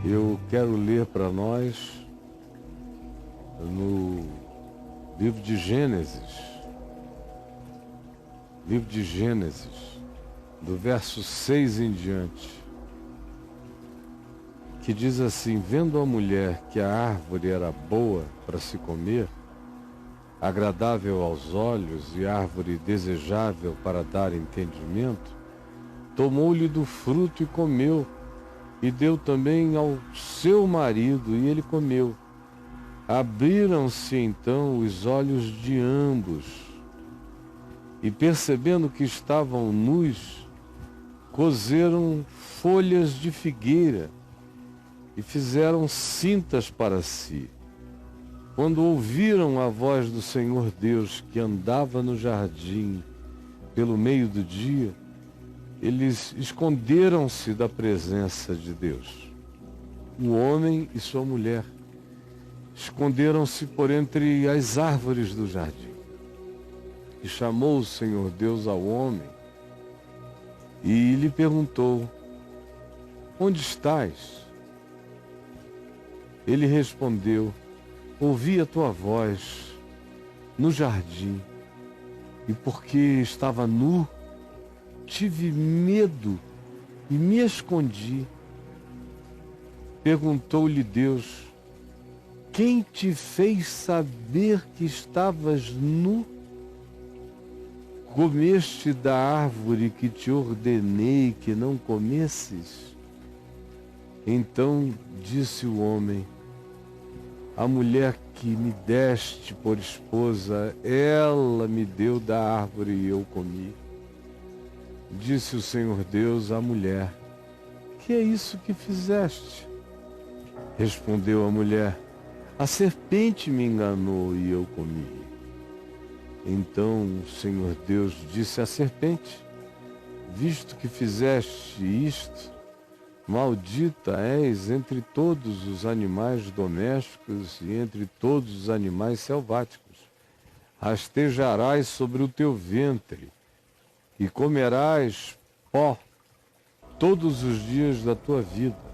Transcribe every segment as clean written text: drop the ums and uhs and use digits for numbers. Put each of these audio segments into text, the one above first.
Eu quero ler para nós no livro de Gênesis, do verso 6 em diante, que diz assim: vendo a mulher que a árvore era boa para se comer, agradável aos olhos e árvore desejável para dar entendimento, tomou-lhe do fruto e comeu, e deu também ao seu marido, e ele comeu. Abriram-se então os olhos de ambos, e percebendo que estavam nus, coseram folhas de figueira e fizeram cintas para si. Quando ouviram a voz do Senhor Deus que andava no jardim pelo meio do dia, eles esconderam-se da presença de Deus. O homem e sua mulher esconderam-se por entre as árvores do jardim. E chamou o Senhor Deus ao homem e lhe perguntou: onde estás? Ele respondeu: ouvi a tua voz no jardim, e porque estava nu, tive medo e me escondi. Perguntou-lhe Deus: quem te fez saber que estavas nu? Comeste da árvore que te ordenei que não comesses? Então disse o homem: a mulher que me deste por esposa, ela me deu da árvore e eu comi. Disse o Senhor Deus à mulher: que é isso que fizeste? Respondeu a mulher: a serpente me enganou e eu comi. Então o Senhor Deus disse à serpente: visto que fizeste isto, maldita és entre todos os animais domésticos e entre todos os animais selváticos. Rastejarás sobre o teu ventre e comerás pó todos os dias da tua vida.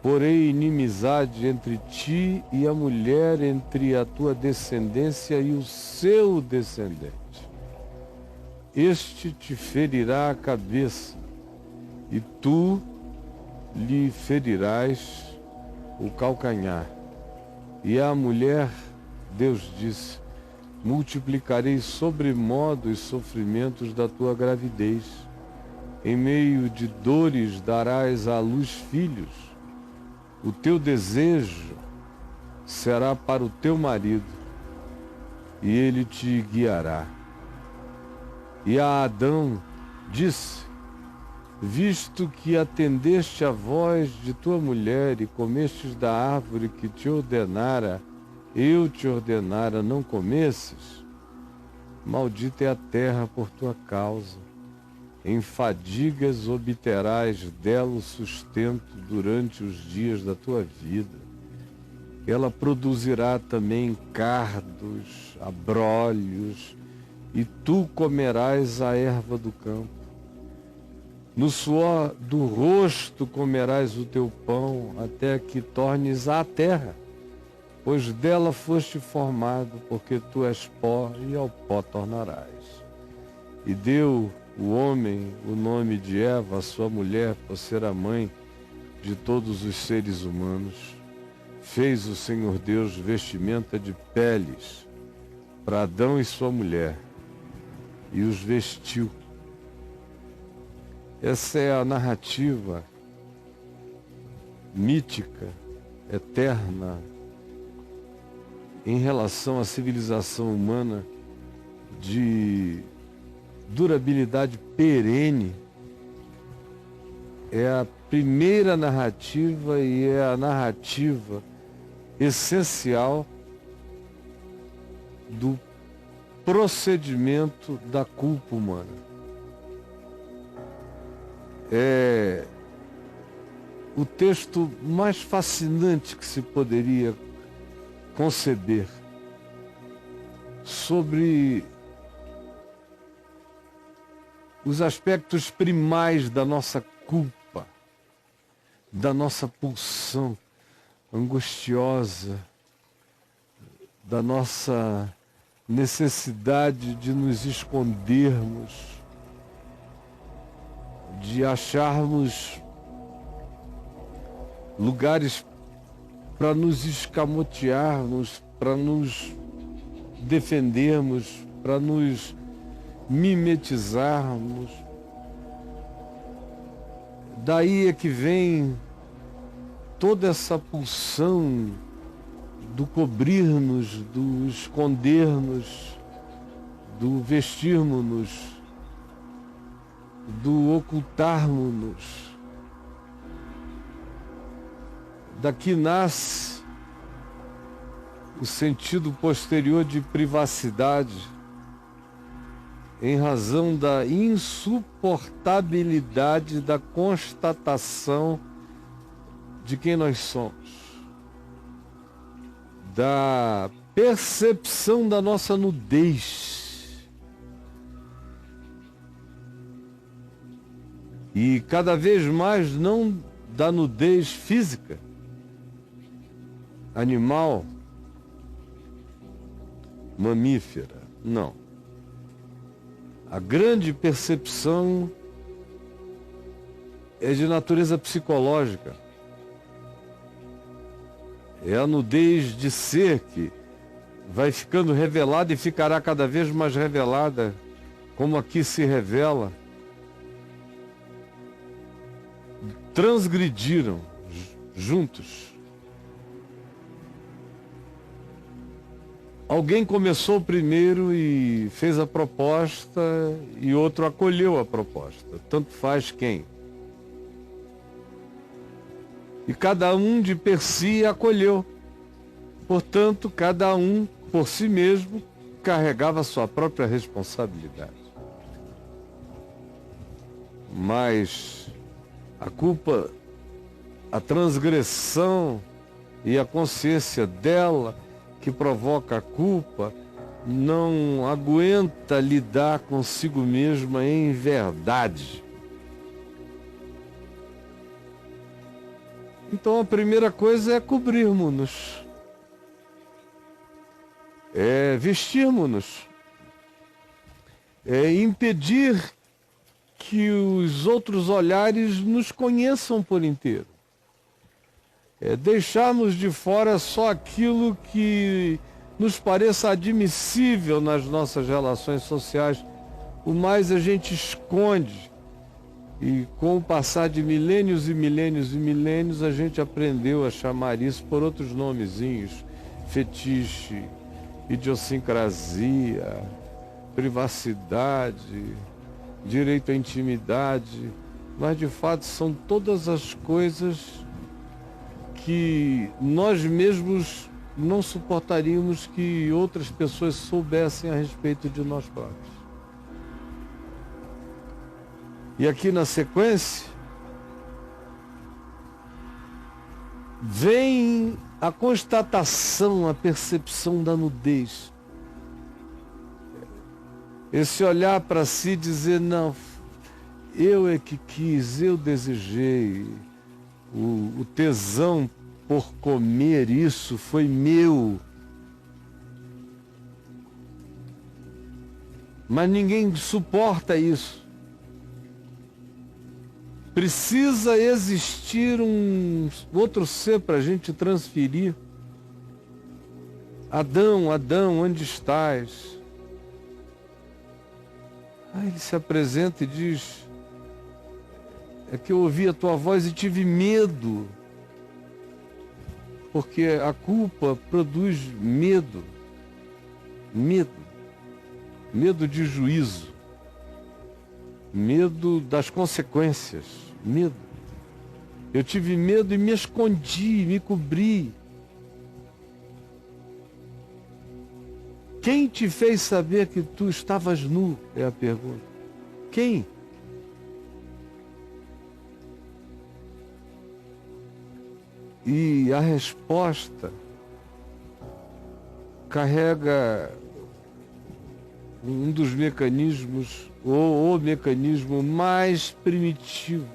Porém, inimizade entre ti e a mulher, entre a tua descendência e o seu descendente. Este te ferirá a cabeça, e tu lhe ferirás o calcanhar. E à mulher, Deus disse: multiplicarei sobremodo os sofrimentos da tua gravidez. Em meio de dores darás à luz filhos. O teu desejo será para o teu marido, e ele te guiará. E a Adão disse: visto que atendeste à voz de tua mulher e comestes da árvore que te ordenara, eu te ordenara, não comesses, maldita é a terra por tua causa. Em fadigas obterás dela o sustento durante os dias da tua vida. Ela produzirá também cardos, abrolhos, e tu comerás a erva do campo. No suor do rosto comerás o teu pão, até que tornes à terra, pois dela foste formado, porque tu és pó, e ao pó tornarás. E deu o homem o nome de Eva, a sua mulher, por ser a mãe de todos os seres humanos. Fez o Senhor Deus vestimenta de peles para Adão e sua mulher, e os vestiu. Essa é a narrativa mítica, eterna, em relação à civilização humana de durabilidade perene. É a primeira narrativa e é a narrativa essencial do procedimento da culpa humana. É o texto mais fascinante que se poderia conceber sobre os aspectos primais da nossa culpa, da nossa pulsão angustiosa, da nossa necessidade de nos escondermos, de acharmos lugares para nos escamotearmos, para nos defendermos, para nos mimetizarmos. Daí é que vem toda essa pulsão do cobrir-nos, do esconder-nos, do vestirmos-nos, do ocultarmos-nos. Daqui nasce o sentido posterior de privacidade, em razão da insuportabilidade da constatação de quem nós somos, da percepção da nossa nudez. E cada vez mais não da nudez física, animal, mamífera, não. A grande percepção é de natureza psicológica. É a nudez de ser que vai ficando revelada e ficará cada vez mais revelada, como aqui se revela. Transgrediram juntos. Alguém começou primeiro e fez a proposta e outro acolheu a proposta. Tanto faz quem. E cada um de per si acolheu. Portanto, cada um por si mesmo carregava a sua própria responsabilidade. Mas a culpa, a transgressão e a consciência dela que provoca a culpa não aguenta lidar consigo mesma em verdade. Então a primeira coisa é cobrirmos-nos, é vestirmos-nos, é impedir que os outros olhares nos conheçam por inteiro. É deixarmos de fora só aquilo que nos pareça admissível nas nossas relações sociais. O mais a gente esconde. E com o passar de milênios e milênios e milênios, a gente aprendeu a chamar isso por outros nomezinhos: fetiche, idiosincrasia, privacidade, direito à intimidade. Mas de fato são todas as coisas que nós mesmos não suportaríamos que outras pessoas soubessem a respeito de nós próprios. E aqui na sequência vem a constatação, a percepção da nudez. Esse olhar para si e dizer: não, eu é que quis, eu desejei. O tesão por comer isso foi meu. Mas ninguém suporta isso. Precisa existir um outro ser para a gente transferir. Adão, Adão, onde estás? Aí ele se apresenta e diz: é que eu ouvi a tua voz e tive medo. Porque a culpa produz medo. Medo. Medo de juízo. Medo das consequências. Medo. Eu tive medo e me escondi, me cobri. Quem te fez saber que tu estavas nu? É a pergunta. Quem? E a resposta carrega um dos mecanismos, ou o mecanismo mais primitivo,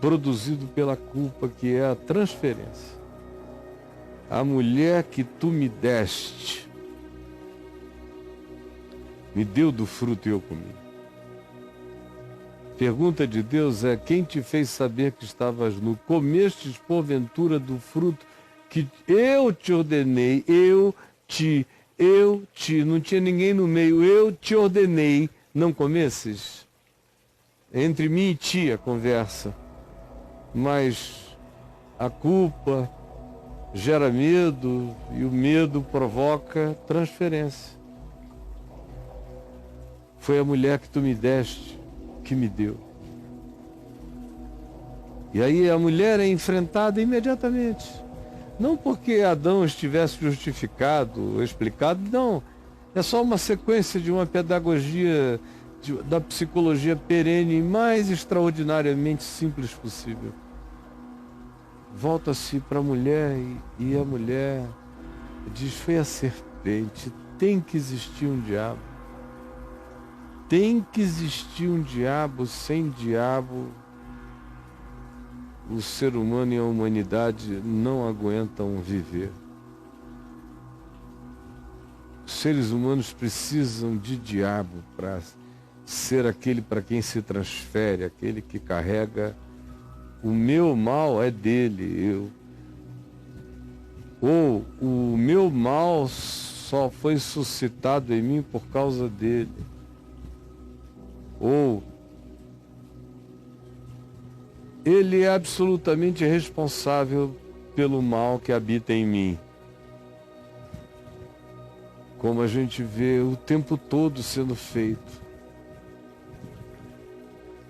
produzido pela culpa, que é a transferência. A mulher que tu me deste, me deu do fruto e eu comi. Pergunta de Deus é: quem te fez saber que estavas nu? Comestes porventura do fruto que eu te ordenei, não tinha ninguém no meio, eu te ordenei, não comesses? Entre mim e ti a conversa, mas a culpa gera medo e o medo provoca transferência. Foi a mulher que tu me deste que me deu. E aí a mulher é enfrentada imediatamente. Não porque Adão estivesse justificado, explicado, não. É só uma sequência de uma pedagogia da psicologia perene mais extraordinariamente simples possível. Volta-se para a mulher e a mulher diz: foi a serpente. Tem que existir um diabo. Tem que existir um diabo. Sem diabo, o ser humano e a humanidade não aguentam viver. Os seres humanos precisam de diabo para ser aquele para quem se transfere, aquele que carrega o meu mal é dele, ou o meu mal só foi suscitado em mim por causa dele, ou ele é absolutamente responsável pelo mal que habita em mim. Como a gente vê o tempo todo sendo feito.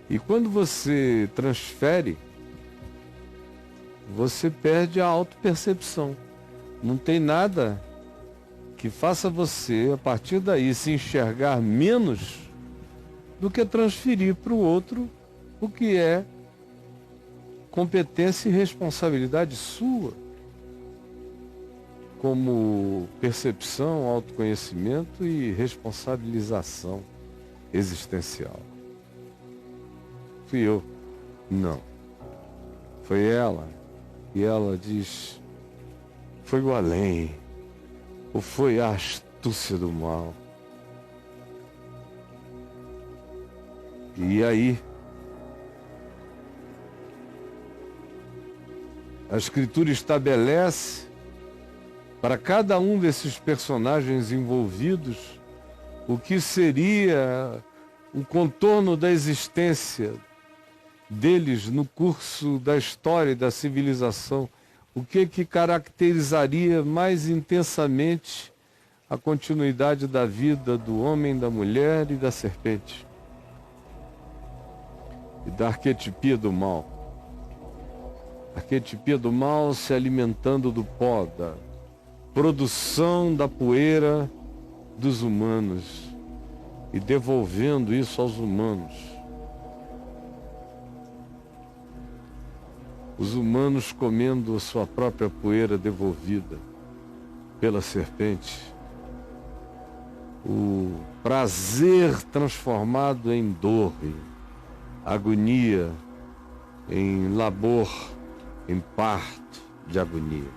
E quando você transfere, você perde a autopercepção. Não tem nada que faça você, a partir daí, se enxergar menos do que transferir para o outro o que é competência e responsabilidade sua, como percepção, autoconhecimento e responsabilização existencial. Fui eu? Não. Foi ela. E ela diz: foi o além, ou foi a astúcia do mal. E aí, a Escritura estabelece para cada um desses personagens envolvidos o que seria o contorno da existência deles no curso da história e da civilização, o que caracterizaria mais intensamente a continuidade da vida do homem, da mulher e da serpente, e da arquetipia do mal. A arquetipia do mal se alimentando do pó, da produção da poeira dos humanos e devolvendo isso aos humanos. Os humanos comendo a sua própria poeira devolvida pela serpente. O prazer transformado em dor, em agonia, em labor, em parto de agonia.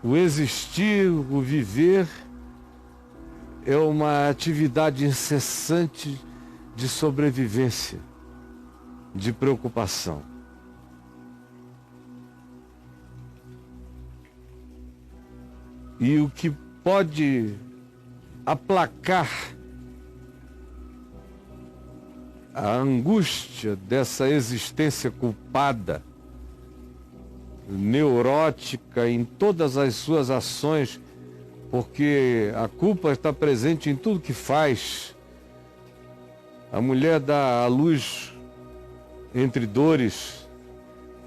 O existir, o viver, é uma atividade incessante de sobrevivência, de preocupação. E o que pode aplacar a angústia dessa existência culpada, neurótica em todas as suas ações, porque a culpa está presente em tudo que faz. A mulher dá à luz entre dores,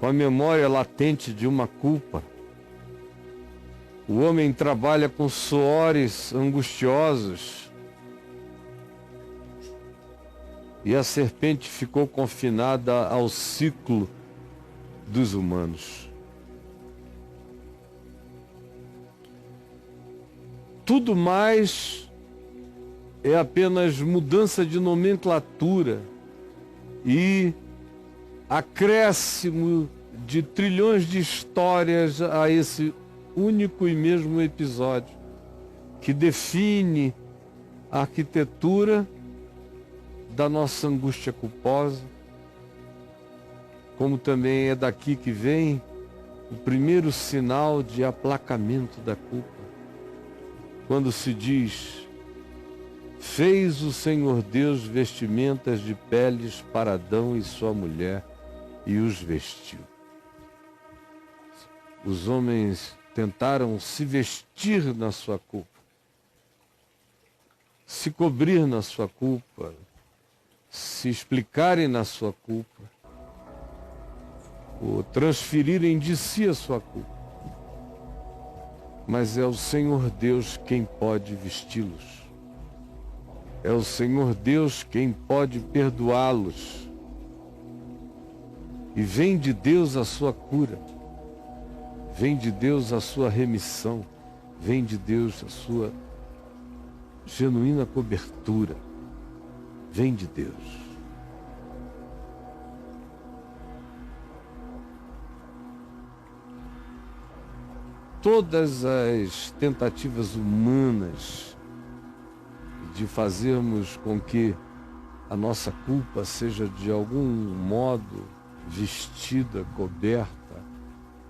com a memória latente de uma culpa. O homem trabalha com suores angustiosos. E a serpente ficou confinada ao ciclo dos humanos. Tudo mais é apenas mudança de nomenclatura e acréscimo de trilhões de histórias a esse único e mesmo episódio, que define a arquitetura da nossa angústia culposa, como também é daqui que vem o primeiro sinal de aplacamento da culpa, quando se diz: fez o Senhor Deus vestimentas de peles para Adão e sua mulher e os vestiu. Os homens tentaram se vestir na sua culpa, se cobrir na sua culpa, se explicarem na sua culpa, ou transferirem de si a sua culpa. Mas é o Senhor Deus quem pode vesti-los. É o Senhor Deus quem pode perdoá-los. E vem de Deus a sua cura. Vem de Deus a sua remissão. Vem de Deus a sua genuína cobertura. Vem de Deus. Todas as tentativas humanas de fazermos com que a nossa culpa seja de algum modo vestida, coberta,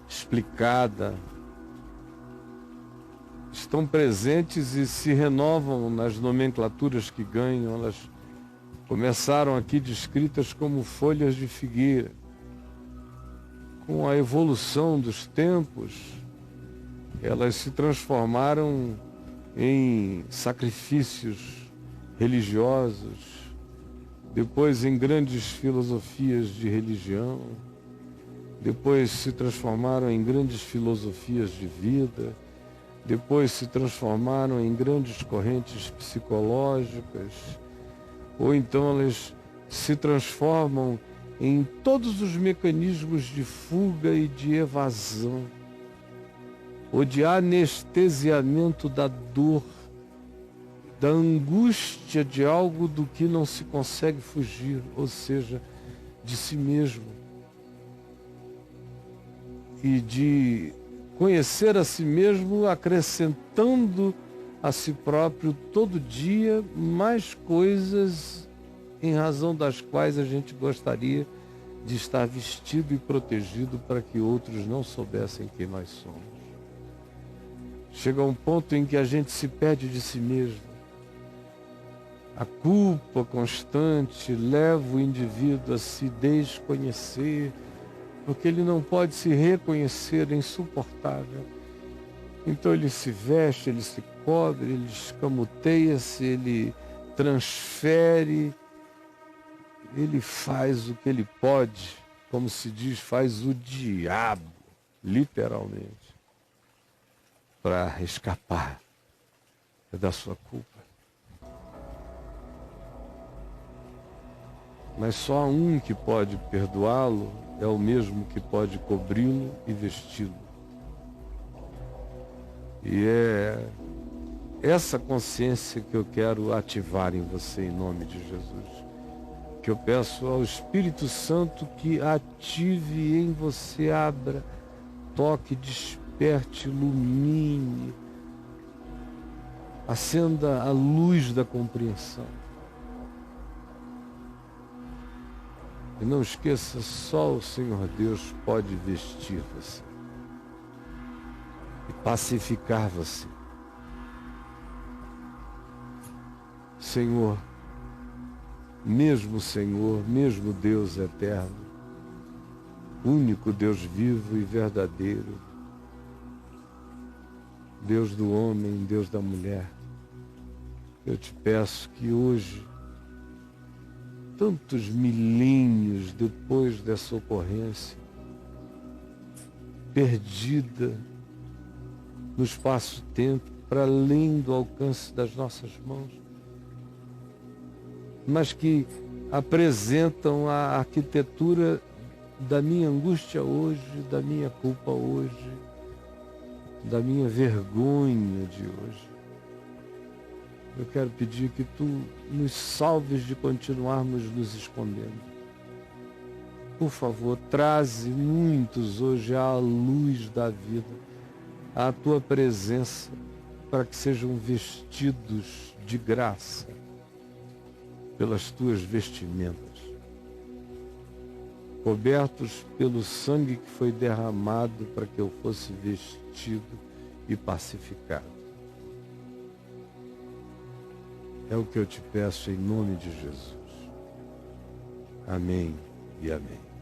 explicada, estão presentes e se renovam nas nomenclaturas que ganham. Elas começaram aqui descritas como folhas de figueira. Com a evolução dos tempos, elas se transformaram em sacrifícios religiosos, depois em grandes filosofias de religião, depois se transformaram em grandes filosofias de vida, depois se transformaram em grandes correntes psicológicas, ou então elas se transformam em todos os mecanismos de fuga e de evasão, ou de anestesiamento da dor, da angústia de algo do que não se consegue fugir, ou seja, de si mesmo. E de conhecer a si mesmo, acrescentando a si próprio todo dia mais coisas em razão das quais a gente gostaria de estar vestido e protegido para que outros não soubessem quem nós somos. Chega um ponto em que a gente se perde de si mesmo. A culpa constante leva o indivíduo a se desconhecer, porque ele não pode se reconhecer, é insuportável. Então ele se veste, ele se cobre, ele escamoteia-se, ele transfere, ele faz o que ele pode, como se diz, faz o diabo, literalmente, para escapar da sua culpa. Mas só há um que pode perdoá-lo, é o mesmo que pode cobri-lo e vesti-lo. E é essa consciência que eu quero ativar em você, em nome de Jesus. Que eu peço ao Espírito Santo que ative em você, abra, toque, desperte, ilumine, acenda a luz da compreensão. E não esqueça, só o Senhor Deus pode vestir você e pacificar você. Senhor, mesmo Deus eterno, único Deus vivo e verdadeiro, Deus do homem, Deus da mulher, eu te peço que hoje, tantos milênios depois dessa ocorrência, perdida no espaço-tempo, para além do alcance das nossas mãos, mas que apresentam a arquitetura da minha angústia hoje, da minha culpa hoje, da minha vergonha de hoje. Eu quero pedir que tu nos salves de continuarmos nos escondendo. Por favor, traze muitos hoje à luz da vida, à tua presença, para que sejam vestidos de graça pelas tuas vestimentas, cobertos pelo sangue que foi derramado para que eu fosse vestido e pacificado. É o que eu te peço em nome de Jesus. Amém e amém.